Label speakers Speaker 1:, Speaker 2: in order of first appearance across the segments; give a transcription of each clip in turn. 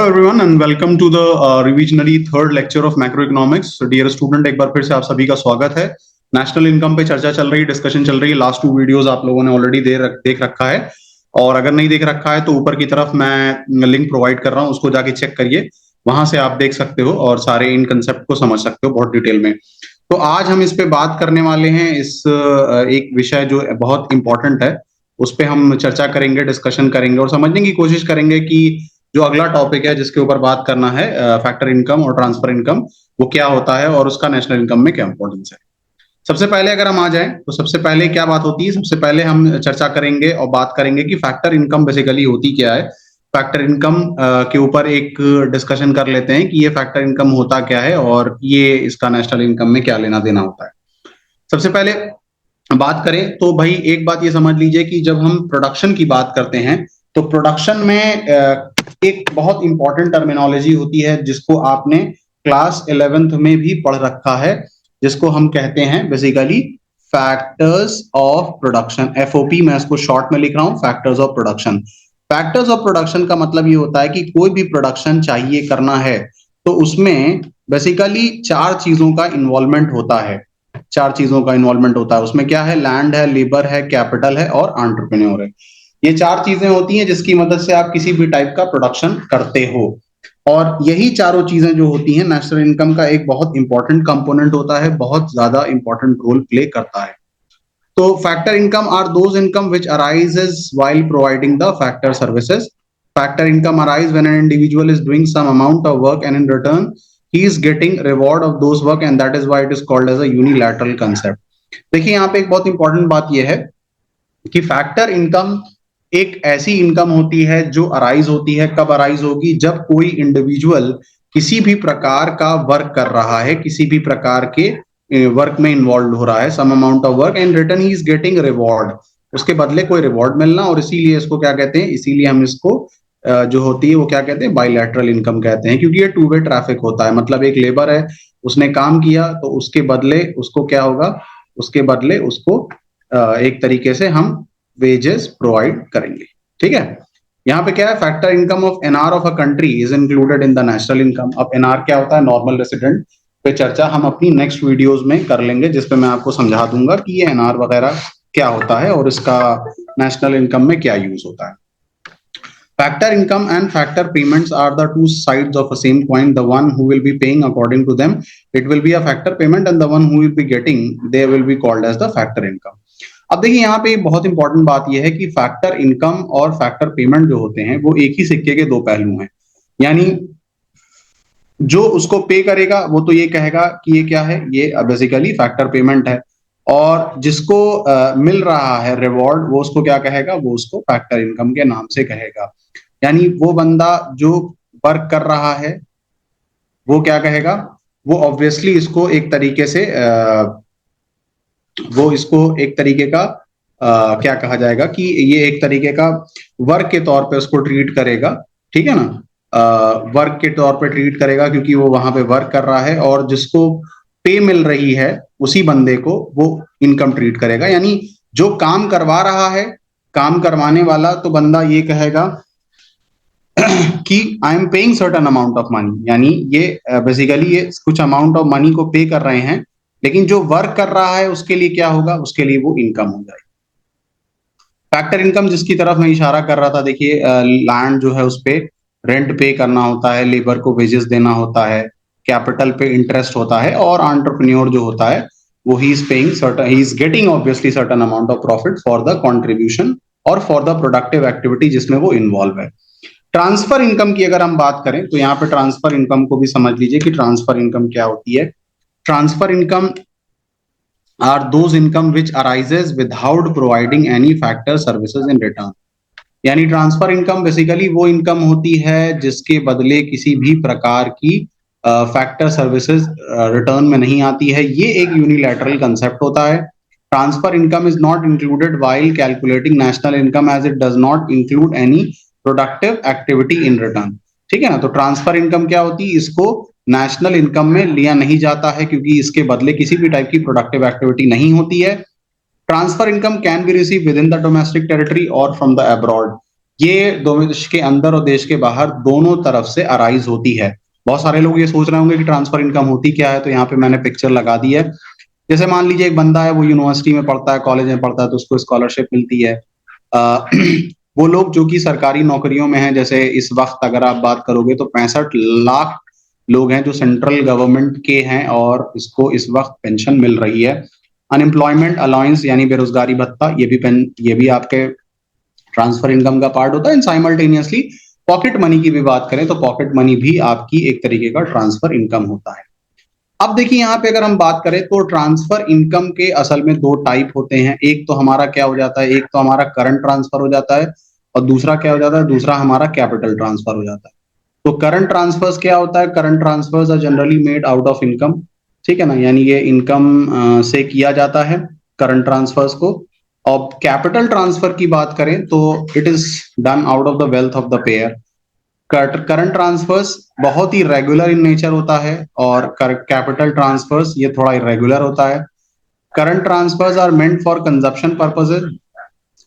Speaker 1: Everyone and welcome to the revisionary third lecture of macroeconomics. Dear student, एक बार फिर से आप सभी का स्वागत है। नेशनल इनकम पे चर्चा चल रही है, डिस्कशन चल रही है। लास्ट 2 वीडियोस आप लोगों ने ऑलरेडी देख रखा है, और अगर नहीं देख रखा है तो ऊपर की तरफ मैं लिंक प्रोवाइड कर रहा हूं, उसको जाके चेक करिए। वहां से आप देख सकते हो और सारे इन कंसेप्ट को समझ सकते हो बहुत डिटेल में। तो आज हम इस पे बात करने वाले हैं, इस एक विषय जो बहुत इंपॉर्टेंट है उस पे हम चर्चा करेंगे, डिस्कशन करेंगे और समझने की कोशिश करेंगे कि जो अगला टॉपिक है जिसके ऊपर बात करना है, फैक्टर इनकम और ट्रांसफर इनकम, वो क्या होता है और उसका नेशनल इनकम में क्या इंपॉर्टेंस है। सबसे पहले अगर हम आ जाएं तो सबसे पहले क्या बात होती है, सबसे पहले हम चर्चा करेंगे और बात करेंगे कि फैक्टर इनकम बेसिकली होती क्या है। फैक्टर इनकम के ऊपर एक डिस्कशन कर लेते हैं कि ये फैक्टर इनकम होता क्या है और ये इसका नेशनल इनकम में क्या लेना देना होता है। सबसे पहले बात करें तो भाई एक बात ये समझ लीजिए कि जब हम प्रोडक्शन की बात करते हैं तो प्रोडक्शन में एक बहुत इंपॉर्टेंट टर्मिनोलॉजी होती है जिसको आपने क्लास 11th में भी पढ़ रखा है, जिसको हम कहते हैं basically factors of production. FOP मैं इसको शॉर्ट में लिख रहा हूं, factors of production. Factors of production का मतलब ये होता है कि कोई भी प्रोडक्शन चाहिए करना है तो उसमें बेसिकली 4 चीजों का इन्वॉल्वमेंट होता है। 4 चीजों का इन्वॉल्वमेंट होता है। उसमें क्या है? लैंड है, लेबर है, कैपिटल है और एंटरप्रेन्योर है। ये 4 चीजें होती हैं जिसकी मदद से आप किसी भी टाइप का प्रोडक्शन करते हो, और यही चारों चीजें जो होती हैं नेशनल इनकम का एक बहुत इंपॉर्टेंट कंपोनेंट होता है, बहुत ज्यादा इंपॉर्टेंट रोल प्ले करता है। तो factor income are those income which arises while providing the factor services. Factor income arise when an individual is doing some amount of work and in return he is getting reward of those work, and that is why it is called as a unilateral concept। देखिए यहाँ पे एक बहुत important बात यह है कि factor income एक ऐसी इनकम होती है जो अराइज होती है। कब अराइज होगी? जब कोई इंडिविजुअल किसी भी प्रकार का वर्क कर रहा है, किसी भी प्रकार के वर्क में इन्वॉल्व हो रहा है, some amount of work and return he is getting reward, उसके बदले कोई रिवॉर्ड मिलना, और इसीलिए इसको क्या कहते हैं, इसीलिए हम इसको जो होती है वो क्या कहते हैं, बायलैटरल इनकम कहते हैं, क्योंकि ये 2 वे ट्रैफिक होता है। मतलब एक लेबर है, उसने काम किया तो उसके बदले उसको क्या होगा, उसके बदले उसको एक तरीके से हम वेजेस प्रोवाइड करेंगे। ठीक है। यहाँ पे क्या है, factor income of NR of a country is included in the national income. अब एनआर क्या होता है, नॉर्मल रेसिडेंट, पे चर्चा हम अपनी नेक्स्ट वीडियोस में कर लेंगे, जिसपे मैं आपको समझा दूंगा कि ये एनआर वगैरह क्या होता है और इसका नेशनल इनकम में क्या यूज होता है। Factor income and factor payments are the 2 sides of a same coin. The one who will be paying according to them, it will be a factor payment, and the one who will be getting, they will be called as the factor income. अब देखिए यहाँ पे बहुत important बात यह है कि factor income और फैक्टर पेमेंट जो होते हैं वो एक ही सिक्के के 2 पहलू हैं। यानी जो उसको पे करेगा वो तो ये कहेगा कि ये क्या है, ये बेसिकली फैक्टर पेमेंट है, और जिसको मिल रहा है रिवॉर्ड वो उसको क्या कहेगा, वो उसको फैक्टर इनकम के नाम से कहेगा। यानी वो बंदा जो वर्क कर रहा है वो क्या कहेगा, वो ऑब्वियसली इसको एक तरीके से वो इसको एक तरीके का क्या कहा जाएगा कि ये एक तरीके का वर्क के तौर पे उसको ट्रीट करेगा। ठीक है ना, वर्क के तौर पे ट्रीट करेगा क्योंकि वो वहां पे वर्क कर रहा है, और जिसको पे मिल रही है उसी बंदे को वो इनकम ट्रीट करेगा। यानी जो काम करवा रहा है, काम करवाने वाला तो बंदा ये कहेगा कि I am paying certain amount of money, यानी ये बेसिकली ये कुछ अमाउंट ऑफ मनी को पे कर रहे हैं, लेकिन जो वर्क कर रहा है उसके लिए क्या होगा, उसके लिए वो इनकम हो जाएगी। फैक्टर इनकम जिसकी तरफ मैं इशारा कर रहा था, देखिए लैंड जो है उस पे रेंट पे करना होता है, लेबर को वेजेस देना होता है, कैपिटल पे इंटरेस्ट होता है, और एंटरप्रेन्योर जो होता है वो he is paying certain, he is getting obviously certain amount of profit for the contribution और फॉर द प्रोडक्टिव एक्टिविटी जिसमें वो इन्वॉल्व है। ट्रांसफर इनकम की अगर हम बात करें तो यहाँ पे ट्रांसफर इनकम को भी समझ लीजिए कि ट्रांसफर इनकम क्या होती है। Transfer income are those income which arises without providing any factor services in return. यानी ट्रांसफर इनकम बेसिकली वो इनकम होती है जिसके बदले किसी भी प्रकार की फैक्टर सर्विसेज रिटर्न में नहीं आती है। ये एक यूनिलैटरल कंसेप्ट होता है। Transfer income is not included while calculating national income as it does not include any productive activity in return. ठीक है ना, तो ट्रांसफर इनकम क्या होती है, इसको नेशनल इनकम में लिया नहीं जाता है क्योंकि इसके बदले किसी भी टाइप की प्रोडक्टिव एक्टिविटी नहीं होती है। Transfer income can be receive with in the domestic territory और फ्रॉम द अब्रॉड। ये देश के अंदर और देश के बाहर दोनों तरफ से अराइज होती है। बहुत सारे लोग ये सोच रहे होंगे कि ट्रांसफर इनकम होती क्या है, तो यहाँ पे मैंने पिक्चर लगा दी है। जैसे मान लीजिए एक बंदा है, वो यूनिवर्सिटी में पढ़ता है, कॉलेज में पढ़ता है, तो उसको स्कॉलरशिप मिलती है। अ, वो लोग जो कि सरकारी नौकरियों में हैं, जैसे इस वक्त अगर आप बात करोगे तो 65 लाख लोग हैं जो सेंट्रल गवर्नमेंट के हैं और इसको इस वक्त पेंशन मिल रही है। अनएम्प्लॉयमेंट अलाउंस यानी बेरोजगारी भत्ता, ये भी आपके ट्रांसफर इनकम का पार्ट होता है। एंड साइमल्टेनियसली पॉकेट मनी की भी बात करें तो पॉकेट मनी भी आपकी एक तरीके का ट्रांसफर इनकम होता है। अब देखिए यहाँ पे अगर हम बात करें तो ट्रांसफर इनकम के असल में दो टाइप होते हैं। एक तो हमारा क्या हो जाता है, एक तो हमारा करंट ट्रांसफर हो जाता है और दूसरा क्या हो जाता है, दूसरा हमारा कैपिटल ट्रांसफर हो जाता है। तो करंट ट्रांसफर्स क्या होता है, current transfers are generally made out of income, ठीक है ना, यानी ये इनकम से किया जाता है करंट ट्रांसफर्स को। और कैपिटल ट्रांसफर की बात करें तो it is done out of the wealth of the pair. Current transfers बहुत ही रेगुलर इन नेचर होता है और कैपिटल ट्रांसफर्स ये थोड़ा इरेगुलर होता है। Current transfers are meant for consumption purposes,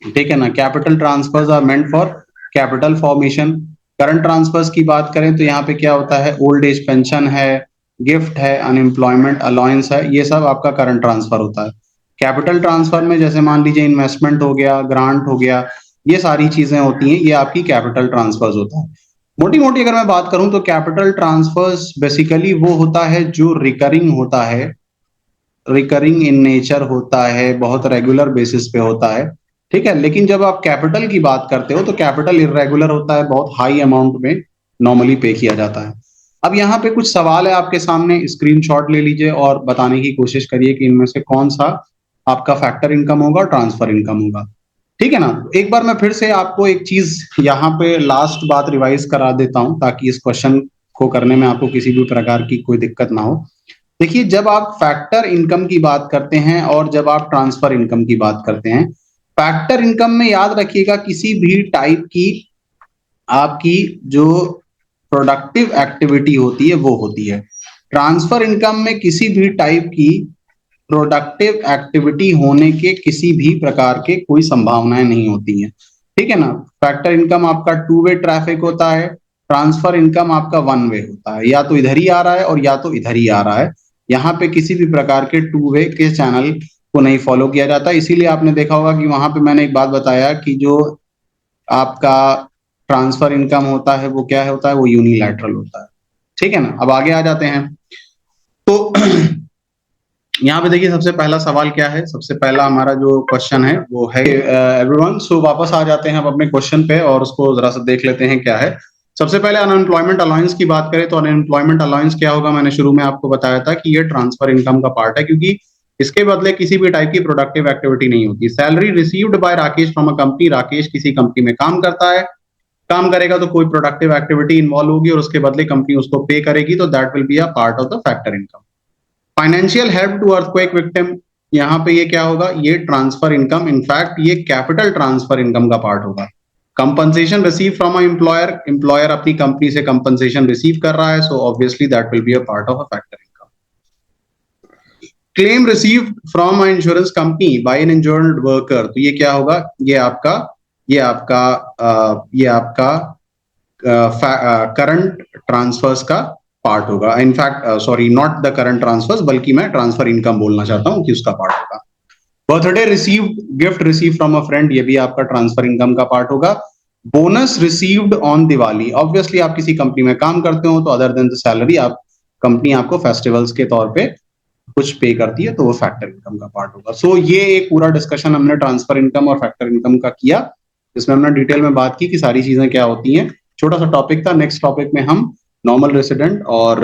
Speaker 1: ठीक है ना। Capital transfers are meant for capital formation. Current transfers की बात करें तो यहाँ पे क्या होता है, ओल्ड एज पेंशन है, गिफ्ट है, अनएम्प्लॉयमेंट अलाउंस है, ये सब आपका करंट ट्रांसफर होता है। कैपिटल ट्रांसफर में जैसे मान लीजिए इन्वेस्टमेंट हो गया, ग्रांट हो गया, ये सारी चीजें होती हैं, ये आपकी कैपिटल ट्रांसफर्स होता है। मोटी मोटी अगर मैं बात करूं तो कैपिटल ट्रांसफर्स बेसिकली वो होता है जो रिकरिंग होता है, रिकरिंग इन नेचर होता है, बहुत रेगुलर बेसिस पे होता है, ठीक है। लेकिन जब आप कैपिटल की बात करते हो तो कैपिटल इरेगुलर होता है, बहुत हाई अमाउंट में नॉर्मली पे किया जाता है। अब यहाँ पे कुछ सवाल है आपके सामने, स्क्रीनशॉट ले लीजिए और बताने की कोशिश करिए कि इनमें से कौन सा आपका फैक्टर इनकम होगा और ट्रांसफर इनकम होगा, ठीक है ना। एक बार मैं फिर से आपको एक चीज यहाँ पे लास्ट बात रिवाइज करा देता हूं ताकि इस क्वेश्चन को करने में आपको किसी भी प्रकार की कोई दिक्कत ना हो। देखिए, जब आप फैक्टर इनकम की बात करते हैं और जब आप ट्रांसफर इनकम की बात करते हैं, फैक्टर इनकम में याद रखिएगा किसी भी टाइप की आपकी जो प्रोडक्टिव एक्टिविटी होती है वो होती है। ट्रांसफर इनकम में किसी भी टाइप की प्रोडक्टिव एक्टिविटी होने के किसी भी प्रकार के कोई संभावनाएं नहीं होती हैं, ठीक है ना। फैक्टर इनकम आपका टू वे ट्रैफिक होता है, ट्रांसफर इनकम आपका वन वे होता है, या तो इधर ही आ रहा है और या तो इधर ही आ रहा है। यहाँ पे किसी भी प्रकार के टू वे के चैनल को नहीं फॉलो किया जाता। इसीलिए आपने देखा होगा कि वहां पे मैंने एक बात बताया कि जो आपका ट्रांसफर इनकम होता है वो क्या होता है, वो यूनिलैटरल होता है, ठीक है ना। अब आगे आ जाते हैं तो यहाँ पे देखिए सबसे पहला सवाल क्या है, सबसे पहला हमारा जो क्वेश्चन है वो है एवरीवन। सो वापस आ जाते हैं हम अपने क्वेश्चन पे और उसको जरा सा देख लेते हैं क्या है। सबसे पहले अनएम्प्लॉयमेंट अलाउंस की बात करें तो अनएम्प्लॉयमेंट अलाउंस क्या होगा, मैंने शुरू में आपको बताया था कि ये ट्रांसफर इनकम का पार्ट है, क्योंकि इसके बदले किसी भी टाइप की प्रोडक्टिव एक्टिविटी नहीं होती। Salary received by Rakesh from a company, Rakesh किसी कंपनी में काम करता है, काम करेगा तो कोई प्रोडक्टिव एक्टिविटी इन्वॉल्व होगी और उसके बदले कंपनी उसको पे करेगी, तो that will be a part of the factor income. Financial help to earthquake victim, यहाँ पे ये क्या होगा, ये ट्रांसफर इनकम, इनफैक्ट ये कैपिटल ट्रांसफर इनकम का पार्ट होगा। Compensation receive from a employer, employer अपनी कंपनी से कंपनसेशन रिसीव कर रहा है, so obviously that will be a part of a factor income. Claim receive from a insurance company by an injured worker, तो ये क्या होगा, ये आपका करंट ट्रांसफर्स का पार्ट होगा। In fact sorry, not the current transfers, बल्कि मैं ट्रांसफर इनकम बोलना चाहता हूं कि उसका पार्ट होगा। Birthday received, gift receive from a friend, ये भी आपका ट्रांसफर इनकम का पार्ट होगा। Bonus received on Diwali, obviously आप किसी कंपनी में काम करते हो तो अदर देन द सैलरी आप कंपनी आपको फेस्टिवल्स के तौर पे कुछ पे करती है, तो वो फैक्टर इनकम का पार्ट होगा। सो ये एक पूरा डिस्कशन हमने ट्रांसफर इनकम और फैक्टर इनकम का किया, जिसमें हमने डिटेल में बात की कि सारी चीजें क्या होती हैं। छोटा सा टॉपिक था, नेक्स्ट टॉपिक में हम नॉर्मल रेसिडेंट और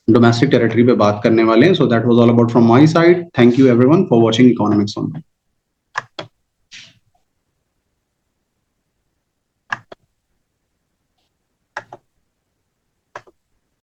Speaker 1: डोमेस्टिक टेरिटरी पे बात करने वाले हैं। So that was all about from my side. Thank you everyone for watching economics on.